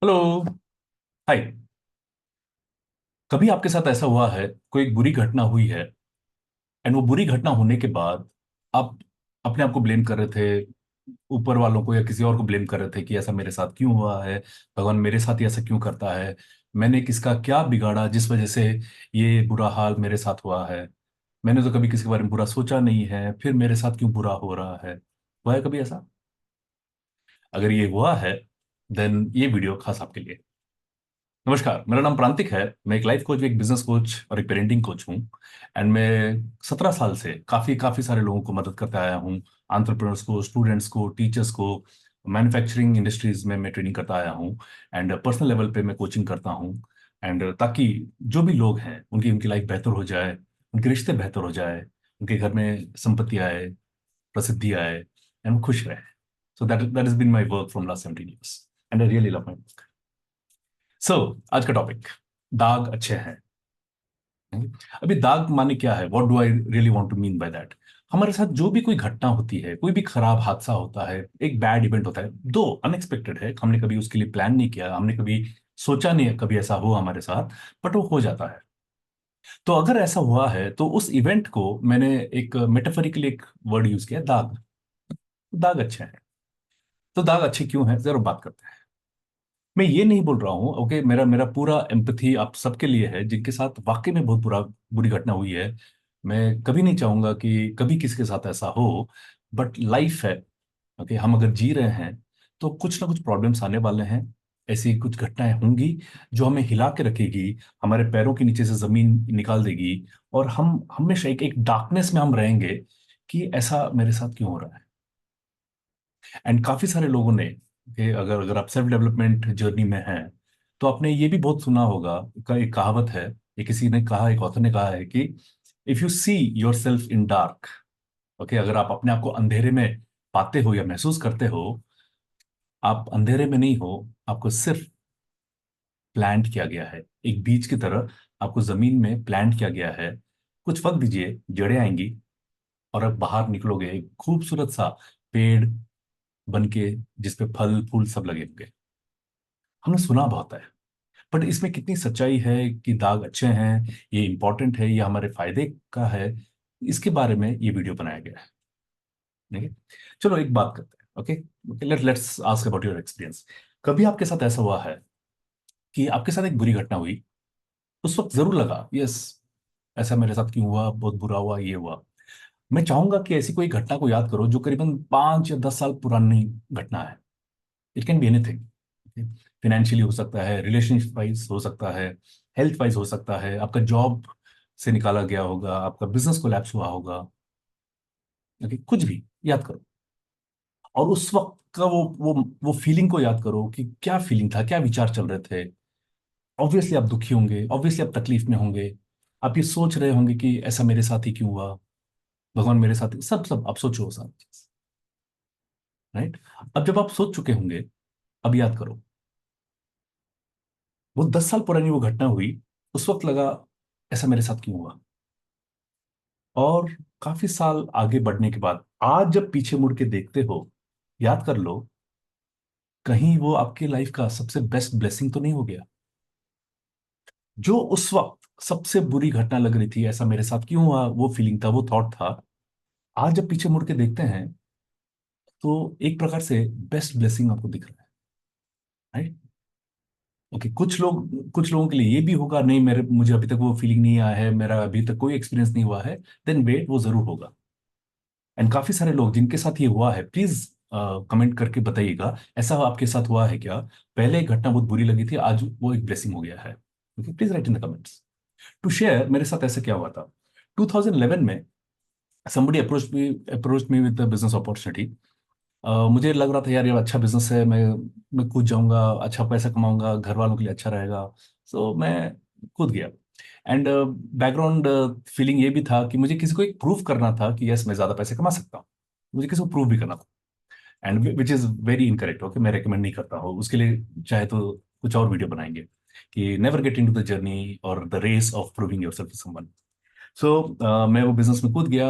Hello. हाय। कभी आपके साथ ऐसा हुआ है, कोई एक बुरी घटना हुई है एंड वो बुरी घटना होने के बाद आप अपने आप को ब्लेम कर रहे थे, ऊपर वालों को या किसी और को ब्लेम कर रहे थे कि ऐसा मेरे साथ क्यों हुआ है, भगवान मेरे साथ ही ऐसा क्यों करता है, मैंने किसका क्या बिगाड़ा जिस वजह से ये बुरा हाल मेरे साथ हुआ है, मैंने तो कभी किसी के बारे में बुरा सोचा नहीं है, फिर मेरे साथ क्यों बुरा हो रहा है। हुआ है कभी ऐसा? अगर ये हुआ है देन ये वीडियो खास आपके लिए। नमस्कार, मेरा नाम प्रांतिक है। मैं एक लाइफ कोच, एक बिजनेस कोच और एक पेरेंटिंग कोच हूँ। एंड मैं 17 साल से काफ़ी काफ़ी सारे लोगों को मदद करता आया हूँ। एंटरप्रेन्योर्स को, स्टूडेंट्स को, टीचर्स को, मैन्युफैक्चरिंग इंडस्ट्रीज में मैं ट्रेनिंग करता आया हूँ। एंड पर्सनल लेवल पे मैं कोचिंग करता हूँ। एंड ताकि जो भी लोग हैं उनकी उनकी लाइफ बेहतर हो जाए, उनके रिश्ते बेहतर हो जाए, उनके घर में संपत्ति आए, प्रसिद्धि आए एंड वो खुश रहे। So that that is been my work from last 17 years and I really love my work. So आज का टॉपिक, दाग अच्छे हैं। अभी दाग माने क्या है, what do I really want to mean by that. हमारे साथ जो भी कोई घटना होती है, कोई भी खराब हादसा होता है, एक बैड इवेंट होता है, दो अनएक्सपेक्टेड है, हमने कभी उसके लिए प्लान नहीं किया, हमने कभी सोचा नहीं है कभी ऐसा हो हमारे साथ, बट वो हो जाता है। तो अगर ऐसा हुआ है तो उस इवेंट को मैंने एक मेटाफरिकली एक वर्ड यूज किया, दाग। दाग अच्छे हैं। तो दाग अच्छे क्यों हैं, जरूर बात करते हैं। मैं ये नहीं बोल रहा हूँ, ओके, मेरा मेरा पूरा एम्पथी आप सबके लिए है जिनके साथ वाकई में बहुत बुरी घटना हुई है। मैं कभी नहीं चाहूंगा कि कभी किसी के साथ ऐसा हो, बट लाइफ है। ओके, हम अगर जी रहे हैं तो कुछ ना कुछ प्रॉब्लम्स आने वाले हैं। ऐसी कुछ घटनाएं होंगी जो हमें हिला के रखेगी, हमारे पैरों के नीचे से जमीन निकाल देगी, और हम हमेशा एक एक डार्कनेस में हम रहेंगे कि ऐसा मेरे साथ क्यों हो रहा है। एंड काफी सारे लोगों ने, कि अगर अगर आप सेल्फ डेवलपमेंट जर्नी में हैं तो आपने ये भी बहुत सुना होगा। एक कहावत है, ये किसी ने कहा, एक ऑथर ने कहा है कि if you see your self in dark, okay, अगर आप अपने आप को अंधेरे में पाते हो या महसूस करते हो, आप अंधेरे में नहीं हो, आपको सिर्फ प्लांट किया गया है एक बीज की तरह। आपको जमीन में प्लांट किया गया है। कुछ वक्त दीजिए, जड़ें आएंगी और आप बाहर निकलोगे एक खूबसूरत सा पेड़ बन के, जिसपे फल फूल सब लगे होंगे। हमने सुना बहुत है, बट इसमें कितनी सच्चाई है कि दाग अच्छे हैं, ये इंपॉर्टेंट है, ये हमारे फायदे का है, इसके बारे में ये वीडियो बनाया गया है। ठीक है, चलो एक बात करते हैं। Okay, let's ask about your experience. कभी आपके साथ ऐसा हुआ है कि आपके साथ एक बुरी घटना हुई, उस वक्त जरूर लगा यस, ऐसा मेरे साथ क्यों हुआ, बहुत बुरा हुआ, ये हुआ। मैं चाहूंगा कि ऐसी कोई घटना को याद करो जो करीबन 5 या 10 साल पुरानी घटना है। It can be anything. Financially हो सकता है, रिलेशनशिप वाइज हो सकता है, हेल्थ वाइज हो सकता है, आपका जॉब से निकाला गया होगा, आपका बिजनेस कोलैप्स हुआ होगा। ओके, कुछ भी याद करो और उस वक्त का वो फीलिंग को याद करो कि क्या फीलिंग था, क्या विचार चल रहे थे। ऑब्वियसली आप दुखी होंगे, ऑब्वियसली आप तकलीफ में होंगे, आप ये सोच रहे होंगे कि ऐसा मेरे साथ ही क्यों हुआ, भगवान मेरे साथ ही, सब सब आप सोचो सारी चीज। राइट। अब जब आप सोच चुके होंगे, अब याद करो, वो 10 साल पुरानी वो घटना हुई, उस वक्त लगा ऐसा मेरे साथ क्यों हुआ। और काफी साल आगे बढ़ने के बाद आज जब पीछे मुड़ के देखते हो, याद कर लो, कहीं वो आपकी लाइफ का सबसे बेस्ट ब्लेसिंग तो नहीं हो गया। जो उस वक्त सबसे बुरी घटना लग रही थी, ऐसा मेरे साथ क्यों हुआ, वो फीलिंग था, वो थॉट था, आज जब पीछे मुड़ के देखते हैं तो एक प्रकार से बेस्ट ब्लेसिंग आपको दिख रहा है। राइट। ओके, कुछ लोगों के लिए ये भी होगा, नहीं मेरे मुझे अभी तक वो फीलिंग नहीं आया है, मेरा अभी तक कोई एक्सपीरियंस नहीं हुआ है। देन वेट, वो जरूर होगा। एंड काफी सारे लोग जिनके साथ ये हुआ है, प्लीज कमेंट करके बताइएगा, ऐसा आपके साथ हुआ है क्या? पहले एक घटना बहुत बुरी लगी थी, आज वो एक ब्लेसिंग हो गया है। Okay, please write in the comments to share मेरे साथ ऐसा क्या हुआ था। 2011 में somebody approached me with a business opportunity। मुझे लग रहा था यार ये अच्छा बिजनेस है, मैं कूद जाऊंगा, अच्छा पैसा कमाऊंगा, घर वालों के लिए अच्छा रहेगा। सो मैं कूद गया। एंड बैकग्राउंड फीलिंग ये भी था कि मुझे किसी को एक प्रूव करना था कि यस मैं ज्यादा पैसे कमा सकता हूँ। मुझे किसी को प्रूव भी करना था, and which is very incorrect. Okay, मैं रेकमेंड नहीं करता हूँ उसके लिए, चाहे तो कुछ और वीडियो बनाएंगे कि never get into the journey और the race of proving yourself to someone. So मैं वो बिजनेस में कूद गया।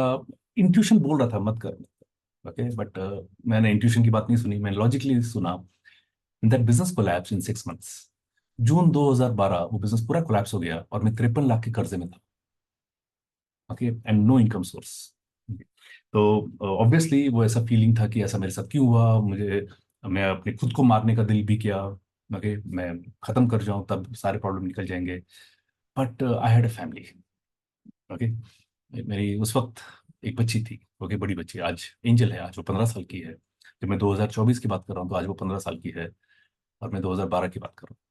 इंट्यूशन बोल रहा था मत कर। ओके, बट मैंने इंट्यूशन की बात नहीं सुनी, मैंने लॉजिकली सुना। That business collapse in 6 months. June 2012 वो बिजनेस पूरा कोलैप्स हो गया और मैं 53 लाख के कर्जे में था। Okay, and no income source. तो ऑब्वियसली वो ऐसा फीलिंग था कि ऐसा मेरे साथ क्यों हुआ मुझे। मैं अपने खुद को मारने का दिल भी किया। ओके, मैं खत्म कर जाऊं तब सारे प्रॉब्लम निकल जाएंगे। But I had a family. Okay, मेरी उस वक्त एक बच्ची थी। ओके, बड़ी बच्ची आज एंजल है, आज वो 15 साल की है। जब मैं 2024 की बात कर रहा हूँ तो आज वो 15 साल की है। और मैं 2012 की बात कर रहा हूँ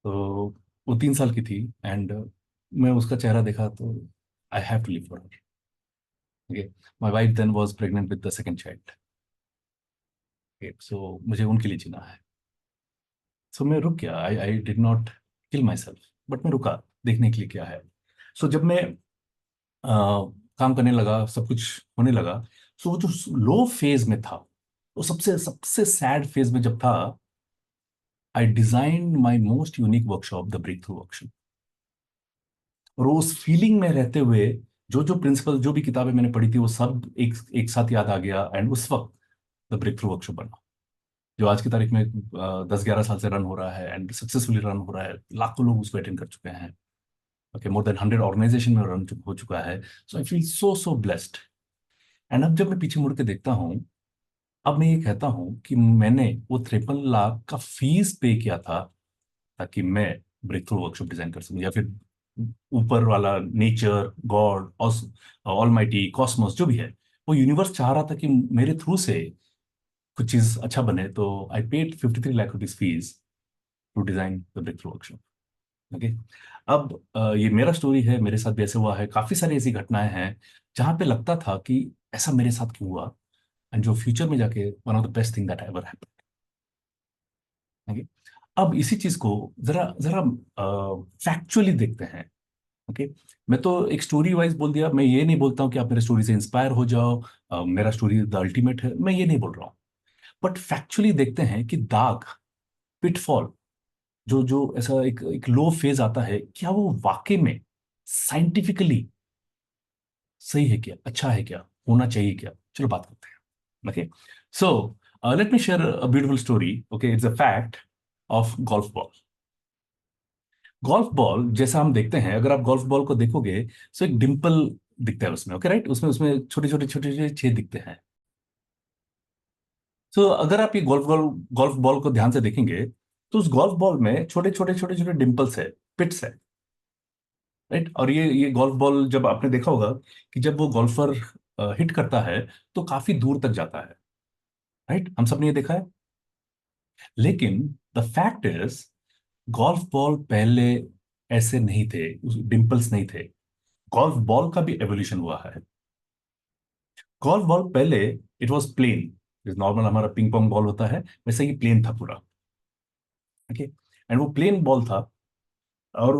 तो वो 3 साल की थी। एंड मैं उसका चेहरा देखा तो I have to live for her. Okay, my wife then was pregnant with the second child. So मुझे उनके लिए जीना है। सो मैं रुक गया, I I did not kill myself, but मैं रुका देखने के लिए क्या है। सो जब मैं काम करने लगा, सब कुछ होने लगा। सो वो जो लो फेज में था, वो सबसे सबसे सैड फेज में जब था, I design my most unique workshop the breakthrough workshop. और उस फीलिंग में रहते हुए जो जो प्रिंसिपल, जो भी किताबें मैंने पढ़ी थी, वो सब एक एक साथ याद आ गया। एंड उस वक्त द ब्रेक थ्रू वर्कशॉप बना, जो आज की तारीख में 10-11 साल से रन हो रहा है एंड सक्सेसफुली रन हो रहा है। लाखों लोग उसको अटेंड कर चुके हैं। ओके, मोर देन 100 ऑर्गेनाइजेशन में रन हो चुका है। So I feel so so blessed. And अब जब मैं पीछे मुड़ के देखता हूँ, अब मैं ये कहता हूँ कि मैंने वो 53 लाख का फीस पे किया था ताकि मैं ब्रेक थ्रू वर्कशॉप डिजाइन कर सकूं, या फिर ऊपर वाला नेचर, गॉड, ऑलमाइटी, कॉस्मोस जो भी है, वो यूनिवर्स चाह रहा था कि मेरे थ्रू से कुछ चीज अच्छा बने। तो I paid 53 lakh rupees fees to design the breakthrough workshop. Okay, अब ये मेरा स्टोरी है, मेरे साथ भी ऐसे हुआ है। काफी सारी ऐसी घटनाएं हैं जहां पे लगता था कि ऐसा मेरे साथ क्यों हुआ, एंड जो फ्यूचर में जाके one of the best thing that ever happened. Okay, अब इसी चीज को जरा जरा फैक्चुअली देखते हैं। ओके, मैं तो एक स्टोरी वाइज बोल दिया। मैं ये नहीं बोलता हूँ कि आप मेरे स्टोरी से इंस्पायर हो जाओ, मेरा स्टोरी द अल्टीमेट है, मैं ये नहीं बोल रहा हूँ। बट फैक्चुअली देखते हैं कि दाग, पिटफॉल, जो जो ऐसा एक एक लो फेज आता है, क्या वो वाकई में साइंटिफिकली सही है क्या, अच्छा है क्या, होना चाहिए क्या। चलो बात करते हैं। Okay, so let me share a beautiful story. Okay, it's a fact of golf ball. Golf ball जैसा हम देखते हैं, अगर आप गोल्फ बॉल को देखोगे तो एक डिंपल दिखता है उसमें। ओके, राइट, उसमें उसमें छोटे छोटे छोटे छोटे छेद दिखते हैं। तो अगर आप ये गोल्फ बॉल को ध्यान से देखेंगे तो उस गोल्फ बॉल में छोटे छोटे छोटे छोटे डिंपल्स है, पिट्स है। राइट, और ये गोल्फ बॉल जब आपने देखा होगा कि जब वो गोल्फर हिट करता है तो काफी दूर तक जाता है। राइट, हम सब ने ये देखा है। लेकिन the fact is, golf ball पहले ऐसे नहीं थे, डिंपल्स नहीं थे। गोल्फ बॉल का भी एवोल्यूशन हुआ है। गोल्फ बॉल पहले इट वाज प्लेन, जैसे नॉर्मल हमारा पिंग पोंग बॉल होता है, वैसे ही प्लेन था पूरा। ओके, एंड वो प्लेन बॉल था। और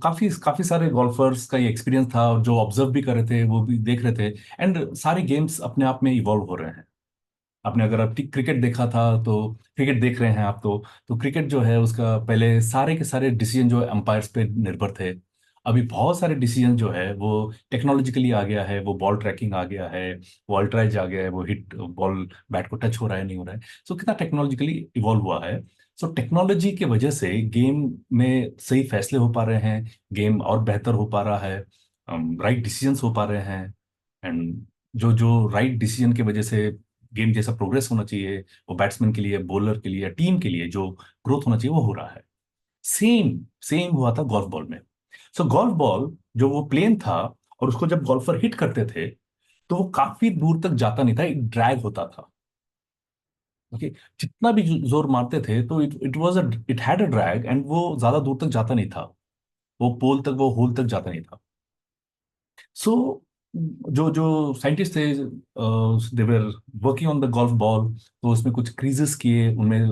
काफी काफी सारे गोल्फर्स का ये एक्सपीरियंस था, और जो ऑब्जर्व भी कर रहे थे वो भी देख रहे थे। एंड सारे गेम्स अपने आप में इवॉल्व हो रहे हैं। आपने अगर आप क्रिकेट देखा था तो क्रिकेट देख रहे हैं आप तो क्रिकेट जो है उसका पहले सारे के सारे डिसीजन जो है अंपायर्स पे निर्भर थे। अभी बहुत सारे डिसीजन जो है वो टेक्नोलॉजिकली आ गया है। वो बॉल ट्रैकिंग आ गया है, वो अल्ट्राइज आ गया है, वो हिट बॉल बैट को टच हो रहा है नहीं हो रहा है। सो कितना टेक्नोलॉजिकली इवॉल्व हुआ है। सो टेक्नोलॉजी की वजह से गेम में सही फैसले हो पा रहे हैं, गेम और बेहतर हो पा रहा है, राइट डिसीजंस हो पा रहे हैं। एंड जो जो राइट डिसीजन की वजह से गेम जैसा प्रोग्रेस होना चाहिए, वो बैट्समैन के लिए, बॉलर के लिए, टीम के लिए जो ग्रोथ होना चाहिए वो हो रहा है। सेम सेम हुआ था गोल्फ बॉल में। सो गोल्फ बॉल जो वो प्लेन था, और उसको जब गोल्फर हिट करते थे तो वो काफी दूर तक जाता नहीं था, एक ड्रैग होता था। ओके, जितना भी जोर मारते थे तो it it was a it had a drag, and वो ज्यादा दूर तक जाता नहीं था। वो पोल तक, वो होल तक जाता नहीं था। सो जो जो साइंटिस्ट थे, they were working on the golf ball. तो उसमें कुछ क्रीजेस किए, उनमें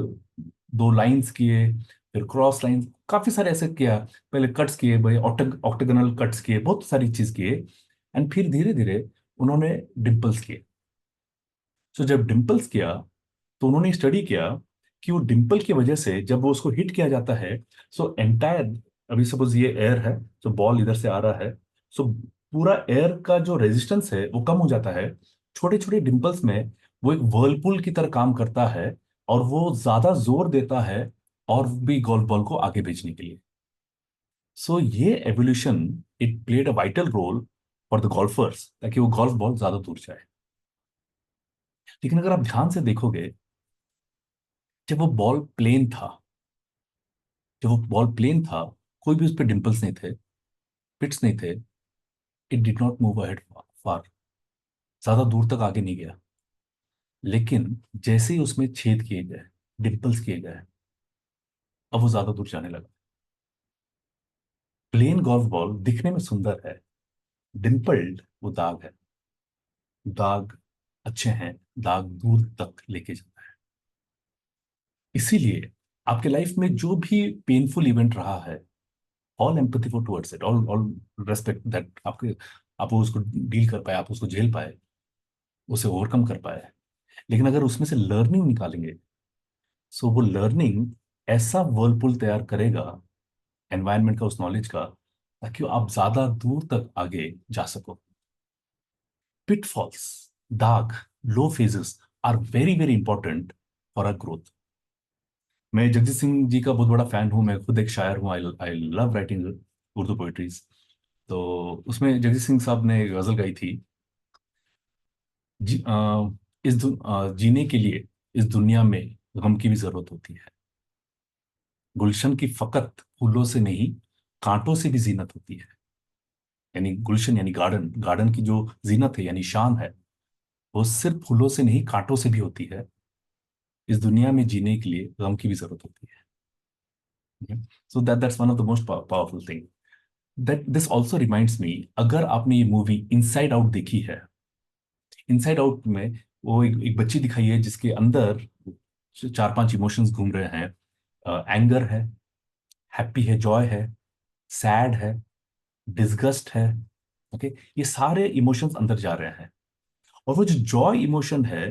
2 लाइंस किए, फिर क्रॉस लाइंस, काफी सारे ऐसे किया। पहले कट्स किए भाई, ऑक्टेगोनल कट्स किए, बहुत सारी चीज किए। एंड फिर धीरे धीरे उन्होंने डिम्पल्स किए। सो जब डिम्पल्स किया तो उन्होंने स्टडी किया कि वो डिम्पल की वजह से जब वो उसको हिट किया जाता है, सो एंटायर, अभी सपोज ये एयर है, तो बॉल इधर से आ रहा है, सो पूरा एयर का जो रेजिस्टेंस है वो कम हो जाता है। छोटे छोटे डिम्पल्स में वो एक वर्लपूल की तरह काम करता है, और वो ज्यादा जोर देता है और भी गोल्फ बॉल को आगे भेजने के लिए। सो ये evolution, it played a vital role for the golfers, ताकि वो गोल्फ बॉल ज्यादा दूर जाए। लेकिन अगर आप ध्यान से देखोगे, जब वो बॉल प्लेन था, जब वो बॉल प्लेन था, कोई भी उस पर डिंपल्स नहीं थे, पिट्स नहीं थे, it did not move ahead far, ज्यादा दूर तक आगे नहीं गया। लेकिन जैसे ही उसमें छेद किए गए, डिंपल्स किए गए, अब वो ज्यादा दूर जाने लगा। प्लेन गोल्फ बॉल दिखने में सुंदर है, डिंपल्ड वो दाग है। दाग अच्छे हैं, दाग दूर तक लेके जाता है। इसीलिए आपके लाइफ में जो भी पेनफुल इवेंट रहा है, all empathy for towards it, all all respect that आपके, आप वो उसको डील कर पाए, आप उसको झेल पाए, उसे ओवरकम कर पाए। लेकिन अगर उसमें से लर्निंग निकालेंगे, सो वो लर्निंग ऐसा वर्लपुल तैयार करेगा एनवायरनमेंट का, उस नॉलेज का, ताकि आप ज्यादा दूर तक आगे जा सको। पिटफॉल्स, दाग, low phases are very very important for our growth. मैं जगजीत सिंह जी का बहुत बड़ा फैन हूँ, मैं खुद एक शायर हूँ, I I love writing Urdu poetries. तो उसमें जगजीत सिंह साहब ने एक गजल गाई थी, जीने के लिए इस दुनिया में गम की भी जरूरत होती है। गुलशन की फकत फूलों से नहीं, कांटों से भी जीनत होती है। यानी गुलशन यानी गार्डन, गार्डन की जो जीनत है यानी शान है, वो सिर्फ फूलों से नहीं कांटों से भी होती है। इस दुनिया में जीने के लिए गम की भी जरूरत होती है। So that's one of the most powerful thing. That this also reminds me, अगर आपने ये मूवी इनसाइड आउट देखी है, इनसाइड आउट में वो एक बच्ची दिखाई है जिसके अंदर चार पांच इमोशंस घूम रहे हैं। एंगर है, हैप्पी है, जॉय है, सैड है, डिसगस्ट है। ओके, ये सारे इमोशंस अंदर जा रहे हैं। और वो जो जॉय इमोशन है,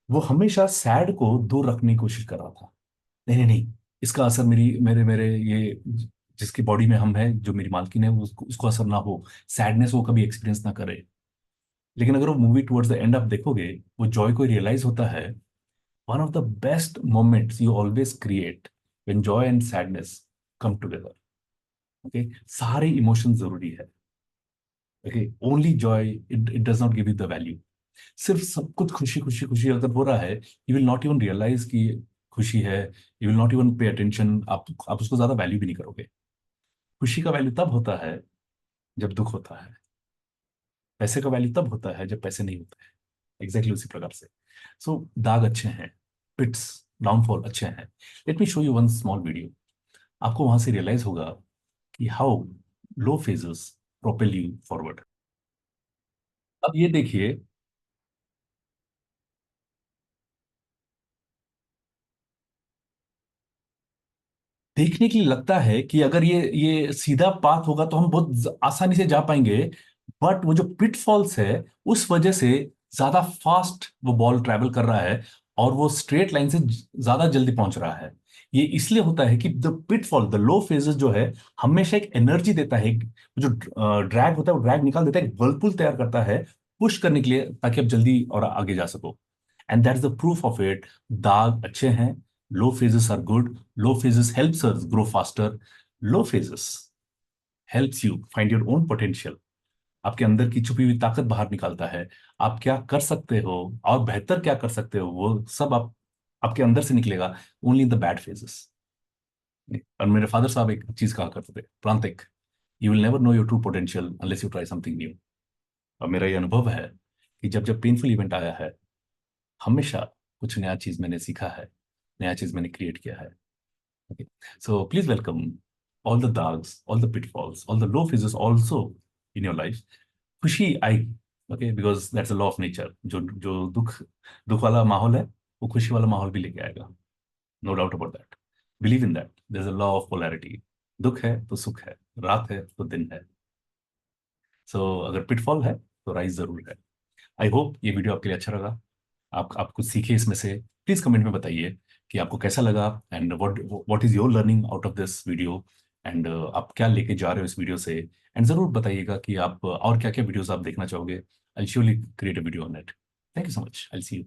वो हमेशा सैड को दूर रखने की कोशिश कर रहा था। नहीं नहीं नहीं, इसका असर मेरी मेरे मेरे ये जिसकी बॉडी में हम है, जो मेरी मालकिन है, उसको असर ना हो, सैडनेस वो कभी एक्सपीरियंस ना करे। लेकिन अगर वो मूवी टुवर्ड्स द एंड आप देखोगे, वो जॉय को रियलाइज होता है, one of the best moments you always create when Joy and sadness come together. Okay, सारे इमोशन जरूरी है। Okay, only Joy it it does not give you the value. सिर्फ सब कुछ खुशी खुशी खुशी अगर हो रहा है, you will not even realise कि खुशी है, you will not even pay attention, आप उसको ज्यादा वैल्यू भी नहीं करोगे। खुशी का वैल्यू तब होता है जब दुख होता है। पैसे का वैल्यू तब होता है जब पैसे नहीं होते हैं। एग्जैक्टली उसी प्रकार से। सो दाग अच्छे हैं, पिट्स, डाउनफॉल अच्छे हैं। Let me show you one small video. आपको वहां से रियलाइज होगा कि how low phases propel you forward. अब ये देखिए, देखने के लिए लगता है कि अगर ये सीधा पाथ होगा तो हम बहुत आसानी से जा पाएंगे। बट वो जो पिटफॉल्स है, उस वजह से ज्यादा फास्ट वो बॉल ट्रैवल कर रहा है, और वो स्ट्रेट लाइन से ज्यादा जल्दी पहुंच रहा है। ये इसलिए होता है कि the pitfall, the low phases जो है, हमेशा एक एनर्जी देता है। जो ड्रैग होता है वो ड्रैग निकाल देता है, एक वर्लपुल तैयार करता है पुश करने के लिए, ताकि आप जल्दी और आगे जा सको। And that's the proof of it. दाग अच्छे हैं, low phases are good, low phases helps us grow faster, low phases helps you find your own potential, आपके अंदर की छुपी हुई ताकत बाहर निकालता है। आप क्या कर सकते हो और बेहतर क्या कर सकते हो, वो सब आपके अंदर से निकलेगा, only in the bad phases. और मेरे फादर साहब एक चीज कहा करते थे, प्रांतिक, you will never know your true potential unless you try something new. और मेरा ये अनुभव है कि जब जब पेनफुल इवेंट आया है, हमेशा कुछ नया चीज मैंने सीखा है, नया चीज मैंने क्रिएट किया है। Okay. So please welcome all the darks, all the pitfalls, all the low phases also in your life. खुशी आएगी, okay, because that's a law of nature. जो जो दुख दुख वाला माहौल है, वो खुशी वाला माहौल भी लेके आएगा। No doubt about that. Believe in that. There's a law of polarity. दुख है तो सुख है, रात है तो दिन है। So अगर पिटफॉल है तो राइज जरूर है। आई होप ये वीडियो आपके लिए अच्छा लगा, आप कुछ सीखे इसमें से। प्लीज कमेंट में बताइए कि आपको कैसा लगा, and what is your learning out of this video, and आप क्या लेके जा रहे हो इस वीडियो से। एंड जरूर बताइएगा कि आप और क्या क्या वीडियोस आप देखना चाहोगे। I surely create a video on it. Thank you so much, I see you.